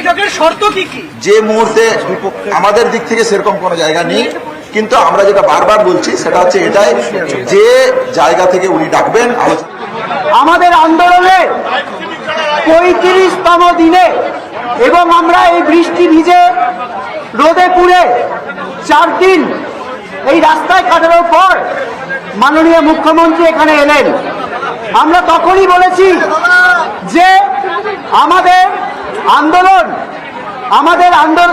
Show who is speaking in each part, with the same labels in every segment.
Speaker 1: বৈঠকের শর্ত কি কি?
Speaker 2: যে মুহূর্তে আমাদের দিক থেকে সেরকম কোনো জায়গা নেই, কিন্তু আমরা যেটা বারবার বলছি সেটা হচ্ছে এটাই, যে জায়গা থেকে উনি ডাকবেন আলোচনা।
Speaker 3: আমাদের আন্দোলনে 35তম দিনে এবং আমরা এই বৃষ্টি ভিজে রোদে পুড়ে 4 দিন এই রাস্তায় কাটানোর পর মাননীয় মুখ্যমন্ত্রী এখানে এলেন। আমরা তখনই বলেছি যে আমাদের আন্দোলন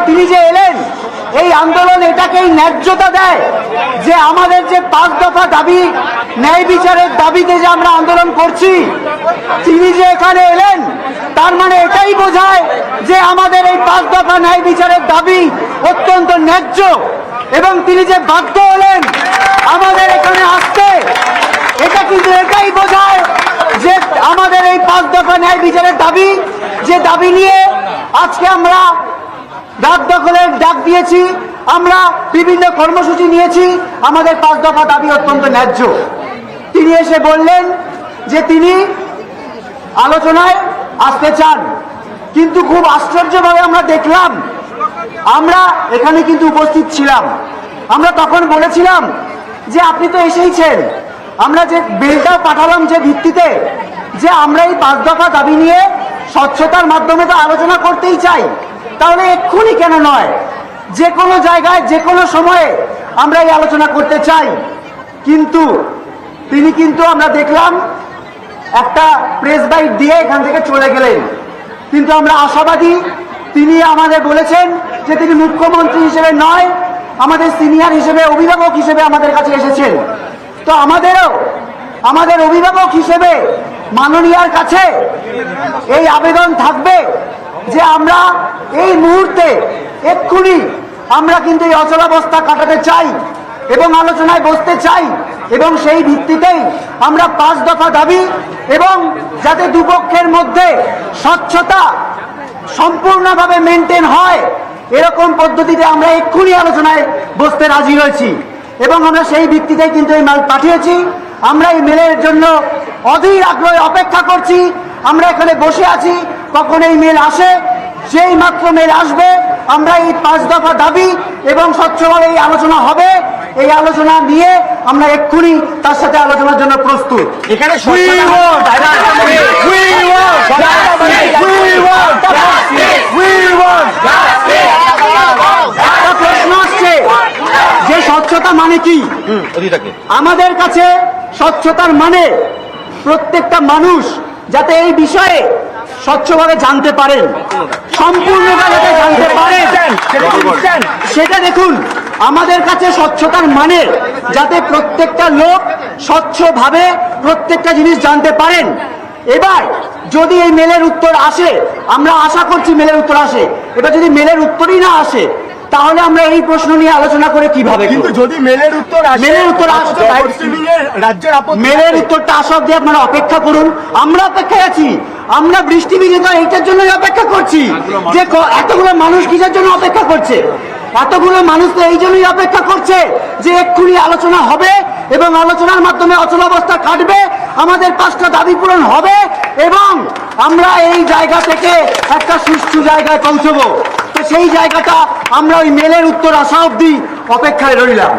Speaker 3: তিনি যে এলেন, এই আন্দোলন এটাকেই ন্যায্যতা দেয় যে আমাদের যে 5 দফা দাবি, ন্যায় বিচারের দাবিতে যে আমরা আন্দোলন করছি, তিনি যে এখানে এলেন তার মানে এটাই বোঝায় যে আমাদের এই 5 দফা ন্যায় বিচারের দাবি অত্যন্ত ন্যায্য, এবং তিনি যে বাধ্য হলেন আমাদের এখানে আসতে, এটা কিন্তু এটাই বোঝায় যে আমাদের এই 5 দফা ন্যায় বিচারের দাবি, যে দাবি নিয়ে আজকে আমরা রাত দখলের ডাক দিয়েছি, আমরা বিভিন্ন কর্মসূচি নিয়েছি, আমাদের 5 দফা দাবি অত্যন্ত ন্যায্য। তিনি এসে বললেন যে তিনি আলোচনায় আসতে চান, কিন্তু খুব আশ্চর্যভাবে আমরা দেখলাম, আমরা এখানে কিন্তু উপস্থিত ছিলাম, আমরা তখন বলেছিলাম যে আপনি তো এসেইছেন, আমরা যে বিলটাও পাঠালাম যে ভিত্তিতে যে আমরা এই 5 দফা দাবি নিয়ে স্বচ্ছতার মাধ্যমে তো আলোচনা করতেই চাই, তাহলে এক্ষুনি কেন নয়, যে কোনো জায়গায় যে কোনো সময়ে আমরা এই আলোচনা করতে চাই। কিন্তু তিনি কিন্তু আমরা দেখলাম একটা প্রেস বাইট দিয়ে এখান থেকে চলে গেলেন। কিন্তু আমরা আশাবাদী, তিনি আমাদের বলেছেন যে তিনি মুখ্যমন্ত্রী হিসেবে নয়, আমাদের সিনিয়র হিসেবে, অভিভাবক হিসেবে আমাদের কাছে এসেছেন। তো আমাদের অভিভাবক হিসেবে মাননীয়ার কাছে এই আবেদন থাকবে যে আমরা এই মুহূর্তে এক্ষুনি আমরা কিন্তু এই অচলাবস্থা কাটাতে চাই এবং আলোচনায় বসতে চাই, এবং সেই ভিত্তিতেই আমরা 5 দফা দাবি এবং যাতে দুপক্ষের মধ্যে স্বচ্ছতা সম্পূর্ণভাবে মেনটেন হয় এরকম পদ্ধতিতে আমরা এক্ষুনি আলোচনায় বসতে রাজি হয়েছি, এবং আমরা সেই ভিত্তিতেই কিন্তু এই মেল পাঠিয়েছি। আমরা এই মেলের জন্য অধীর আগ্রহে অপেক্ষা করছি। আমরা এখানে বসে আছি, কখন এই মেল আসে, সেই মাত্র মেল আসবে আমরা এই 5 দফা দাবি এবং স্বচ্ছভাবে এই আলোচনা হবে। এই আলোচনা নিয়ে আমরা এক্ষুনি তার সাথে আলোচনার জন্য প্রস্তুত।
Speaker 1: এখানে
Speaker 3: প্রশ্ন আসছে যে স্বচ্ছতা মানে কি? আমাদের কাছে স্বচ্ছতার মানে প্রত্যেকটা মানুষ যাতে এই বিষয়ে স্বচ্ছভাবে জানতে পারেন, সম্পূর্ণভাবে জানতে পারেন, সেটা দেখুন। আমাদের কাছে স্বচ্ছতার মানে যাতে প্রত্যেকটা লোক স্বচ্ছভাবে প্রত্যেকটা জিনিস জানতে পারেন। এবার যদি এই মেলের উত্তর আসে, আমরা আশা করছি মেলের উত্তর আসে, এবার যদি মেলের উত্তরই না আসে তাহলে আমরা এই প্রশ্ন নিয়ে আলোচনা করে কিভাবে?
Speaker 1: কিন্তু যদি মেলের উত্তর
Speaker 3: আসে, মেলের উত্তরটা আসা অব্দি আপনারা অপেক্ষা করুন। আমরা অপেক্ষায় আছি, আমরা বৃষ্টি ভিজে তো এইটার জন্যই অপেক্ষা করছি যে এতগুলো মানুষ কিসের জন্য অপেক্ষা করছে, এতগুলো মানুষ তো এই জন্যই অপেক্ষা করছে যে এক্ষুনি আলোচনা হবে এবং আলোচনার মাধ্যমে অচলাবস্থা কাটবে, আমাদের 5টা দাবি পূরণ হবে এবং আমরা এই জায়গা থেকে একটা সুষ্ঠু জায়গায় পৌঁছবো। তো সেই জায়গাটা আমরা ওই মেলের উত্তর আসা অব্দি অপেক্ষায় রইলাম।